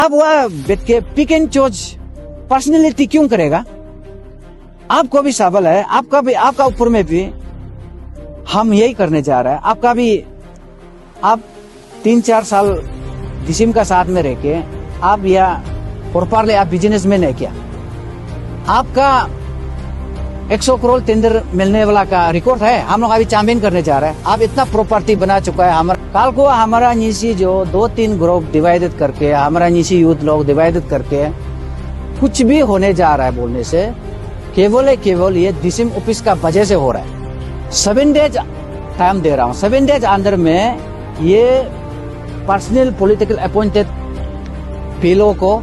अब वह बैठ के पिक एंड चूज पर्सनैलिटी क्यों करेगा? आपको भी सवाल है, आपका ऊपर में भी हम यही करने जा रहे हैं। आपका भी आप 3-4 साल डिसिम का साथ में रह के आप या प्रॉपरली आप बिजनेसमैन है क्या? आपका 100 करोड़ टेंडर मिलने वाला का रिकॉर्ड है। हम लोग अभी चैंपियन करने जा रहे हैं। आप इतना प्रॉपर्टी बना चुका है। हमारा काल को हमारा नीसी जो 2-3 ग्रुप डिवाइडेड करके हमारा नीसी यूथ लोग डिवाइडेड करके कुछ भी होने जा रहा है बोलने से केवल ये डिसिम ऑफिस का वजह से हो रहा है। 7 डेज टाइम दे रहा हूँ। 7 डेज अंदर में ये पर्सनल पॉलिटिकल अपॉइंटेड पीलो को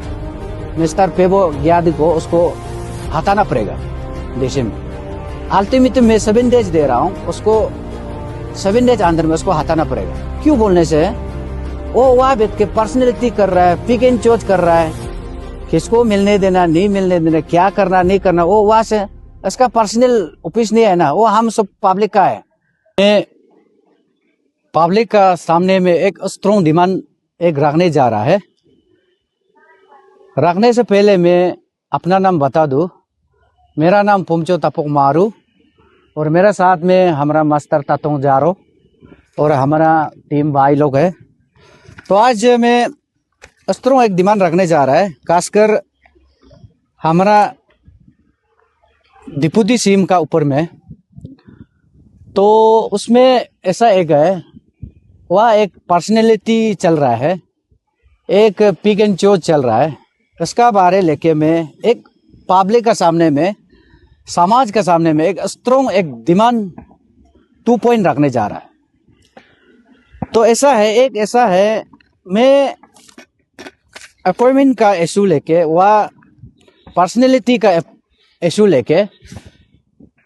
मिस्टर पेबो ग्यादी को उसको हटाना पड़ेगा डिसिम। अल्टीमेटली मैं 7 डेज दे रहा हूँ, उसको 7 डेज अंदर में उसको हटाना पड़ेगा। क्यों बोलने से वो वहां बैठ के पर्सनैलिटी कर रहा है, पिक एंड चूज कर रहा है, किसको मिलने देना नहीं मिलने देना, क्या करना नहीं करना, वो वहां से इसका पर्सनल ऑफिस नहीं है ना, वो हम सब पब्लिक का है। मैं पब्लिक का सामने में एक स्ट्रॉन्ग डिमांड एक रखने जा रहा है। रखने से पहले मैं अपना नाम बता दूं। मेरा नाम पुमचो तपोक मारू और मेरे साथ में हमारा मास्टर तातोंग जारो और हमारा टीम भाई लोग है। तो आज मैं अस्त्रों एक डिमांड रखने जा रहा है, खासकर हमारा डिप्टी सीएम का ऊपर में। तो उसमें ऐसा एक है, वह एक पर्सनैलिटी चल रहा है, एक पिक एंड चूज चल रहा है। इसका बारे लेके मैं एक पब्लिक का सामने में, समाज के सामने में एक स्ट्रॉन्ग एक डिमांड 2 पॉइंट रखने जा रहा है। तो ऐसा है मैं अपॉइंटमेंट का इशू लेके वह पर्सनैलिटी का इशू लेके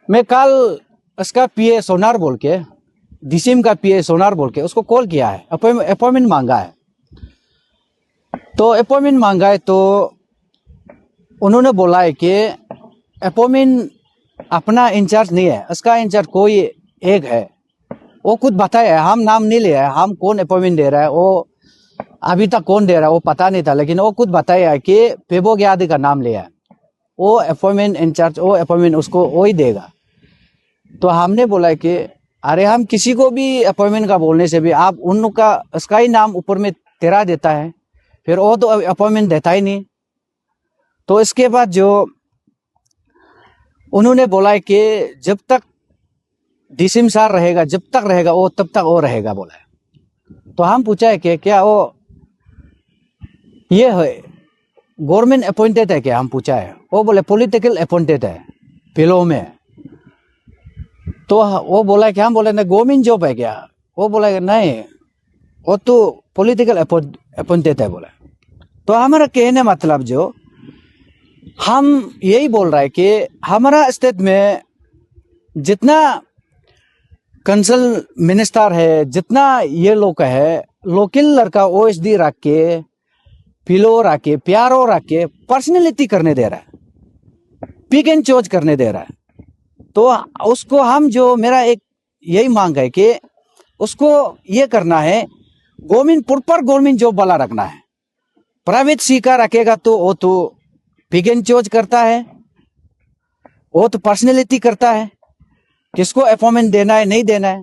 मैं कल इसका पीए सोनार बोल के डिसिम का पीए सोनार बोल के उसको कॉल किया है, अपॉइंटमेंट मांगा है। तो अपॉइंटमेंट मांगा है तो उन्होंने बोला है कि अपॉइंटमेंट अपना इंचार्ज नहीं है, इसका इंचार्ज कोई एक है। वो खुद बताया है, हम नाम नहीं लिया है, हम कौन अपॉइंटमेंट दे रहा है, वो अभी तक कौन दे रहा है वो पता नहीं था, लेकिन वो खुद बताया है कि पेबो ग्यादी का नाम लिया है। वो अपॉइंटमेंट इंचार्ज, वो अपॉइंटमेंट उसको वो ही देगा। तो हमने बोला कि अरे हम किसी को भी अपॉइंटमेंट का बोलने से भी आप उनका उसका ही नाम ऊपर में तेरा देता है, फिर वो तो अपॉइंटमेंट देता ही नहीं। तो इसके बाद जो उन्होंने बोला है कि जब तक डिसिम सार रहेगा, जब तक रहेगा वो तब तक वो रहेगा बोला है। तो हम पूछा है कि क्या वो ये है गवर्नमेंट अपॉइंटेड है क्या, हम पूछा है। वो बोले पॉलिटिकल अपॉइंटेड है पिलो में। तो वो बोला कि हम बोले ना गवर्नमेंट जॉब है क्या, वो बोला कि नहीं वो तो पॉलिटिकल अपॉइंटेड है बोला। तो हमारा कहने मतलब जो हम यही बोल रहा है कि हमारा स्टेट में जितना कंसल मिनिस्टर है, जितना ये लोग है, लोकल लड़का ओएसडी रख के, पिलो रख के, प्यारो रख के पर्सनैलिटी करने दे रहा है, पिक एंड चूज करने दे रहा है। तो उसको हम जो मेरा एक यही मांग है कि उसको ये करना है, गवर्नमेंट प्रॉपर गवर्नमेंट जॉब वाला रखना है। प्राइवेट सीखा रखेगा तो वो तो पिक एंड चूज करता है, वो तो पर्सनैलिटी करता है, किसको अपॉइंटमेंट देना है नहीं देना है।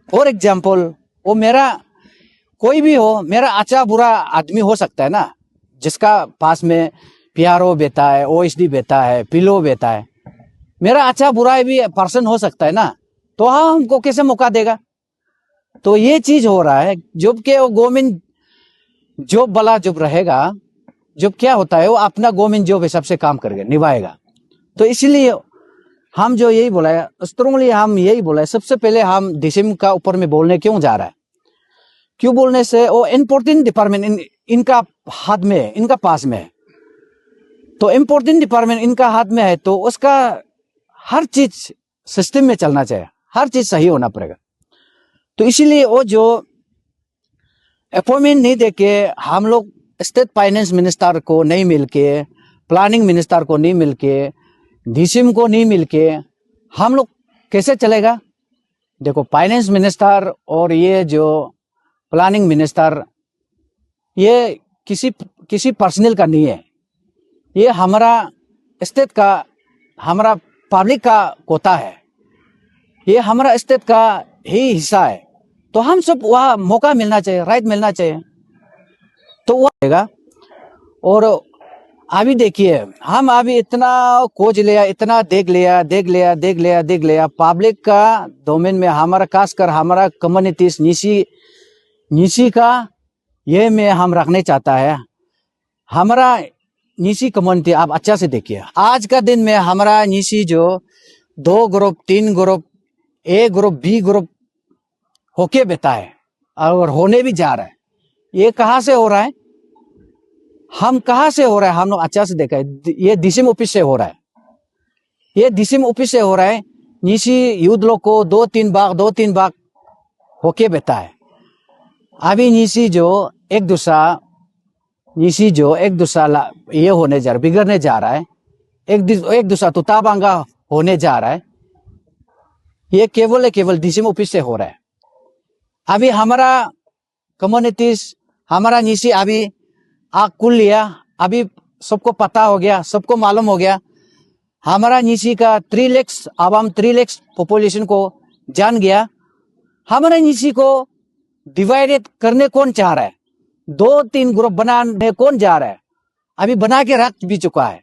फॉर एग्जाम्पल वो मेरा कोई भी हो, मेरा अच्छा बुरा आदमी हो सकता है ना, जिसका पास में पीआरओ बेटा है, ओएसडी बेटा है, पिलो बेटा है, मेरा अच्छा बुरा भी पर्सन हो सकता है ना। तो हाँ हमको कैसे मौका देगा? तो ये चीज हो रहा है। जब के वो गवर्नमेंट जॉब वाला जब रहेगा, जब क्या होता है वो अपना गवर्नमेंट जॉब हिसाब से काम करेगा, निभाएगा। तो इसलिए हम जो यही बोला है स्ट्रांगली, हम यही बोला है सबसे पहले हम डिसिम का ऊपर में बोलने क्यों जा रहा है, क्यों बोलने से वो इम्पोर्टेंट डिपार्टमेंट इनका हाथ में है, इनका पास में है। तो इम्पोर्टेंट डिपार्टमेंट इनका हाथ में है तो उसका हर चीज सिस्टम में चलना चाहिए, हर चीज सही होना पड़ेगा। तो इसीलिए वो जो अपॉइंटमेंट नहीं देके हम लोग स्टेट फाइनेंस मिनिस्टर को नहीं मिलके, प्लानिंग मिनिस्टर को नहीं मिलके, डीसीएम को नहीं मिलके हम लोग कैसे चलेगा? देखो फाइनेंस मिनिस्टर और ये जो प्लानिंग मिनिस्टर, ये किसी किसी पर्सनल का नहीं है, ये हमारा स्टेट का, हमारा पब्लिक का कोटा है, ये हमारा स्टेट का ही हिस्सा है। तो हम सब वहाँ मौका मिलना चाहिए, राइट मिलना चाहिए, तो वो आएगा। और अभी देखिए, हम अभी इतना खोज लिया, इतना देख लिया, पब्लिक का डोमेन में हमारा, खासकर हमारा कम्युनिटीज नीसी का ये में हम रखने चाहता है। हमारा नीसी कम्युनिटी आप अच्छा से देखिए, आज का दिन में हमारा नीसी जो 2 ग्रुप 3 ग्रुप, ए ग्रुप बी ग्रुप होके बैठा है और होने भी जा रहा है। ये कहाँ से हो रहा है, हम कहाँ से हो रहा है, हम लोग अच्छा से देखा है, ये डीसीएम ऑफिस से हो रहा है, ये डीसीएम ऑफिस से हो रहा है। नीसी यूथ लोग को 2-3 बाग होके बैठा है। अभी नीसी जो एक दूसरा ये होने जा रहा है, बिगड़ने जा रहा है, एक दूसरा तुताबांगा होने जा रहा है। ये केवल डीसीएम ऑफिस से हो रहा है। अभी हमारा कम्युनिटीज, हमारा नीसी अभी आग खुल लिया, अभी सबको पता हो गया, सबको मालूम हो गया। हमारा नीसी का 3 लाख आवाम, 3 लाख पॉपुलेशन को जान गया। हमारा नीसी को डिवाइडेड करने कौन चाह रहा है, 2-3 ग्रुप बनाने कौन जा रहा है, अभी बना के रख भी चुका है।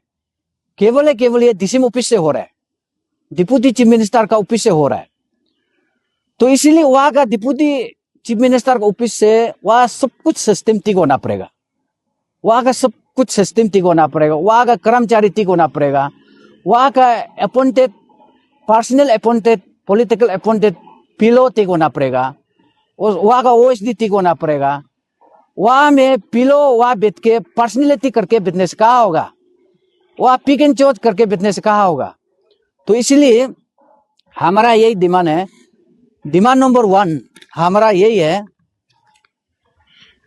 केवल ये डीसीएम ऑफिस से हो रहा है, डिप्टी चीफ मिनिस्टर का ऑफिस से हो रहा है। तो इसीलिए वहां का डिप्टी चीफ मिनिस्टर का ऑफिस से वहां सब कुछ सिस्टम ठीक होना पड़ेगा, वहां का सब कुछ सिस्टम ठीक होना पड़ेगा, वहां का कर्मचारी ठीक होना पड़ेगा, वहां का appointed, personal appointed, political appointed people ठीक होना पड़ेगा, वहां का ओएसडी ठीक होना पड़ेगा। वहां में पीलो वहां बैठ के पर्सनैलिटी करके बिजनेस कहा होगा, वहां पिक एंड चोज करके बिजनेस कहा होगा। तो इसलिए हमारा यही डिमांड है। डिमांड नंबर 1 हमारा यही है,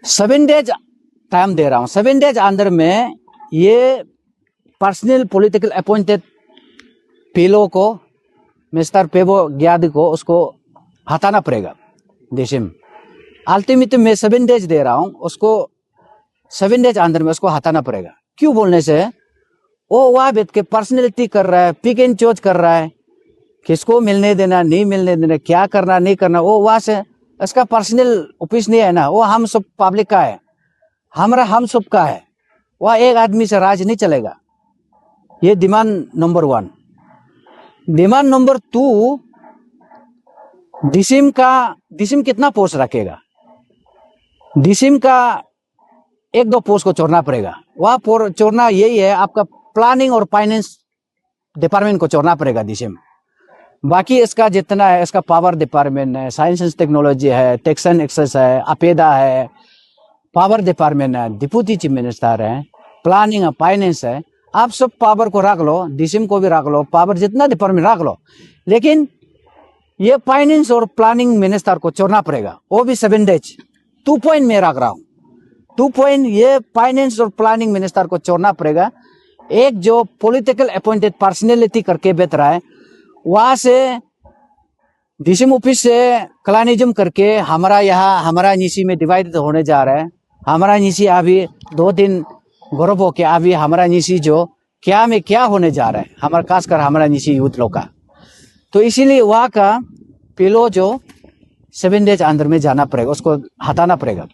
7 डेज टाइम दे रहा हूं, 7 डेज अंदर में ये पर्सनल पॉलिटिकल अपॉइंटेड पीलो को, मिस्टर पेबो ग्यादी को, उसको हटाना पड़ेगा डीसीएम। अल्टीमेटम में 7 डेज दे रहा हूं, उसको 7 डेज अंदर में उसको हटाना पड़ेगा। क्यों बोलने से, वो वहां बैठ के पर्सनैलिटी कर रहा है, पिक एंड चोज कर रहा है, किसको मिलने देना नहीं मिलने देना, क्या करना नहीं करना, वो वहां से, इसका पर्सनल ऑफिस नहीं है ना, वो हम सब पब्लिक का है, हमारा हम सब का है, वह एक आदमी से राज नहीं चलेगा। ये demand number 1। Demand number 2, DCM कितना पोस्ट रखेगा, डीसीएम का 1-2 पोस्ट को छोड़ना पड़ेगा। वह छोड़ना यही है, आपका प्लानिंग और फाइनेंस डिपार्टमेंट को छोड़ना पड़ेगा डीसीएम। बाकी इसका जितना है, इसका पावर डिपार्टमेंट है, साइंस एंड टेक्नोलॉजी है, टैक्स एंड एक्सेस है, अपेदा है, पावर डिपार्टमेंट है, डिप्टी चीफ मिनिस्टर है, प्लानिंग है, फाइनेंस है, आप सब पावर को रख लो, डीसीएम को भी रख लो, पावर जितना डिपार्टमेंट रख लो, लेकिन ये फाइनेंस और प्लानिंग मिनिस्टर को छोड़ना पड़ेगा, वो भी 7 डेज। 2 पॉइंट में रख रहा हूं, 2 पॉइंट, ये फाइनेंस और प्लानिंग मिनिस्टर को छोड़ना पड़ेगा। एक जो पॉलिटिकल अपॉइंटेड पर्सनैलिटी करके बैठ रहा है, वहां से डीसीएम ऑफिस से कलानिज्म करके हमारा नीसी में डिवाइड होने जा रहा है। हमारा नीसी अभी 2-3 ग्रुप होके अभी हमारा नीसी जो क्या में क्या होने जा रहा है, हमारा खासकर हमारा नीसी यूथ लोग का। तो इसीलिए वहां का पीलो जो 7 डेज अंदर में जाना पड़ेगा, उसको हटाना पड़ेगा।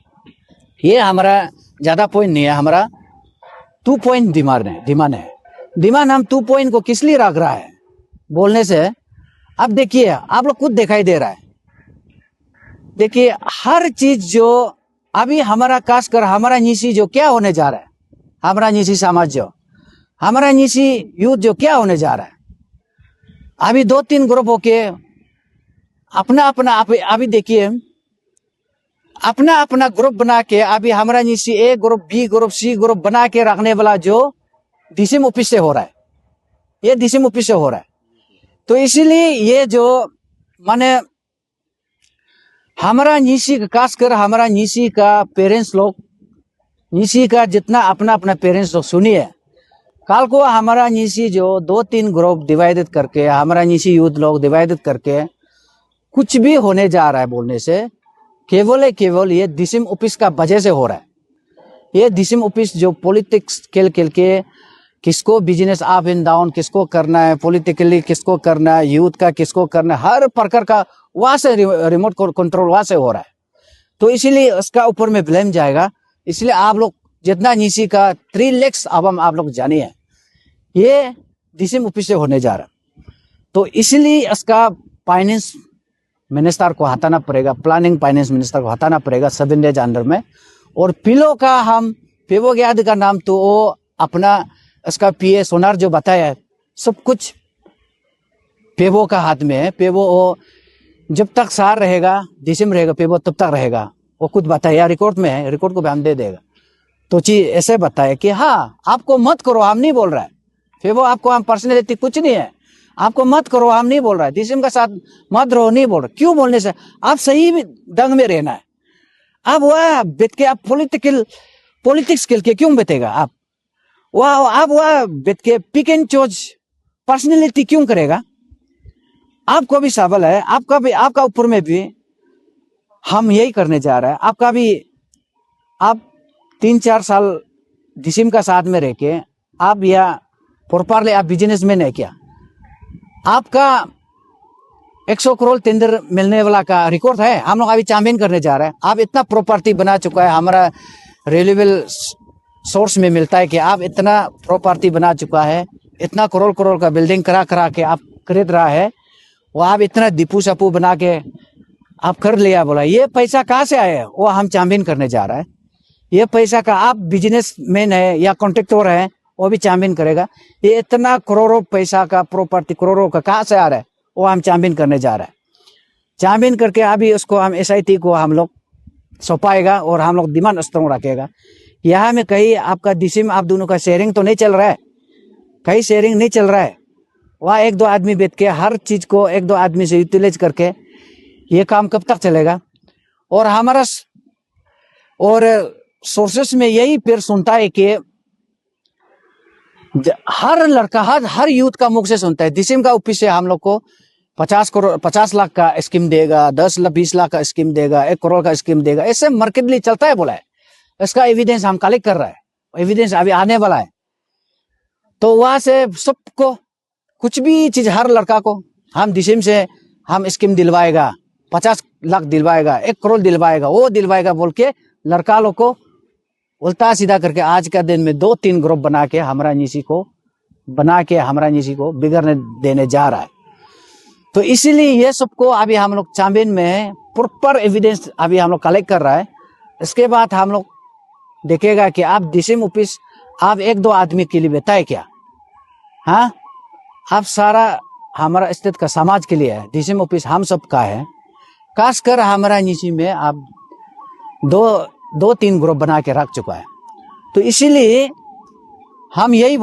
ये हमारा ज्यादा पॉइंट नहीं है, हमारा 2 पॉइंट डिमांड है। डिमांड हम 2 पॉइंट को किस लिए रख रहा है बोलने से, अब देखिए, आप लोग खुद दिखाई दे रहा है, देखिए हर चीज जो अभी हमारा खासकर हमारा नीसी जो क्या होने जा रहा है, हमारा नीसी समाज जो, हमारा नीसी यूथ जो क्या होने जा रहा है, अभी 2-3 ग्रुप होके अपना अभी देखिए अपना अपना ग्रुप बना के अभी हमारा नीसी A group, B group, C group बना के रखने वाला जो डीसीएम ऑफिस से हो रहा है, ये डीसीएम ऑफिस से हो रहा है। तो इसीलिए ये जो माने हमारा नीसी, खासकर हमारा नीसी का पेरेंट्स लोग, नीसी का जितना अपना पेरेंट्स लोग सुनिए, कल को हमारा नीसी जो 2-3 ग्रुप डिवाइडेड करके, हमारा नीसी यूथ लोग डिवाइडेड करके कुछ भी होने जा रहा है बोलने से, केवल ये डीसीएम ऑफिस का वजह से हो रहा है। ये डीसीएम ऑफिस जो पॉलिटिक्स खेल खेल के किसको बिजनेस अप एंड डाउन किसको करना है, पॉलिटिकली किसको करना है, यूथ का किसको करना है, हर प्रकार का वहां से रिमोट कंट्रोल वहां से हो रहा है। तो इसीलिए उसका ऊपर में ब्लेम जाएगा। इसलिए आप लोग जितना नीसी का 3 लाख आवाम आप लोग जानिए, ये डीसीएम ऑफिस से होने जा रहा है। तो इसलिए इसका फाइनेंस मिनिस्टर को हटाना पड़ेगा, प्लानिंग फाइनेंस मिनिस्टर को हटाना पड़ेगा 7 डेज अंडर में। और पिलो का हम पेवो याद का नाम तो वो अपना इसका पीए सोनार जो बताया है, सब कुछ पेवो का हाथ में है। पेवो वो जब तक सार रहेगा, डीसीएम रहेगा, पेवो तब तक रहेगा। वो खुद बताया, रिकॉर्ड में है, रिकॉर्ड को भी हम दे देगा। तो चीज ऐसे बताए कि हाँ आपको मत करो, हम नहीं बोल रहा है। पेवो आपको हम पर्सनैलिटी कुछ नहीं है, आपको मत करो हम नहीं बोल रहा है, डीसीएम का साथ मत रहो नहीं बोल रहा। क्यों बोलने से? आप सही ढंग में रहना है। आप वह बैठ के आप पॉलिटिक्स खेल के क्यों बैठेगा? आप वह बैठ के पिक एंड चूज पर्सनैलिटी क्यों करेगा? आपको भी सवाल है, आपका ऊपर में भी हम यही करने जा रहे हैं। आपका भी आप 3-4 साल डीसीएम का साथ में रह के आप या प्रॉपरली आप बिजनेसमैन है क्या? आपका 100 करोड़ टेंडर मिलने वाला का रिकॉर्ड है। हम लोग अभी चैंपियन करने जा रहे हैं। आप इतना प्रॉपर्टी बना चुका है, हमारा रिलेबल सोर्स में मिलता है कि आप इतना प्रॉपर्टी बना चुका है, इतना करोड़ करोड़ का बिल्डिंग करा के आप खरीद रहा है, वो आप इतना दीपू सपू बना के आप कर लिया। बोला ये पैसा कहाँ से आया? वो हम चैंपियन करने जा रहा है। ये पैसा का आप बिजनेसमैन है या कॉन्ट्रैक्टर है, वो भी चैंपियन करेगा। ये इतना करोड़ों पैसा का प्रॉपर्टी करोड़ों का कहाँ से आ रहा है, वो हम चैंपियन करने जा रहा है। चैंपियन करके अभी उसको हम एसआईटी को हम लोग सौंपाएगा और हम लोग डिमांड स्ट्रॉन्ग रखेगा। यहाँ में कहीं आपका डीसीएम आप दोनों का शेयरिंग तो नहीं चल रहा है, कहीं शेयरिंग नहीं चल रहा है। वहाँ 1-2 आदमी बैठ के हर चीज को 1-2 आदमी से यूटिलाइज करके ये काम कब तक चलेगा? और हमारा और सोर्सेस में यही फिर सुनता है कि हर लड़का हर यूथ का मुख से सुनता है डीसीएम का ऑफिस से हम लोग को 50 लाख का स्कीम देगा, 10 लाख 20 लाख का स्कीम देगा, 1 करोड़ का स्कीम देगा। ऐसे मार्केटली चलता है बोला है। इसका एविडेंस हम कलेक्ट कर रहा है, एविडेंस अभी आने वाला है। तो वहां से सबको कुछ भी चीज हर लड़का को हम डीसीएम से हम स्कीम दिलवाएगा, 50 लाख दिलवाएगा, 1 करोड़ दिलवाएगा, वो दिलवाएगा बोल के लड़का लोग को उल्टा सीधा करके आज का दिन में 2-3 ग्रुप बना के हमारा नीसी को बिगड़ने देने जा रहा है। तो इसीलिए ये सबको अभी हम लोग चैंपियन में प्रॉपर एविडेंस अभी हम लोग कलेक्ट कर रहा है। इसके बाद हम लोग देखेगा कि आप डीसीएम ऑफिस आप 1-2 आदमी के लिए बैठा है क्या? हाँ, आप सारा हमारा स्टेट का समाज के लिए है। डीसीएम ऑफिस हम सब का है। खासकर हमारा नीची में आप 2-3 ग्रुप बना के रख चुका है। तो इसीलिए हम यही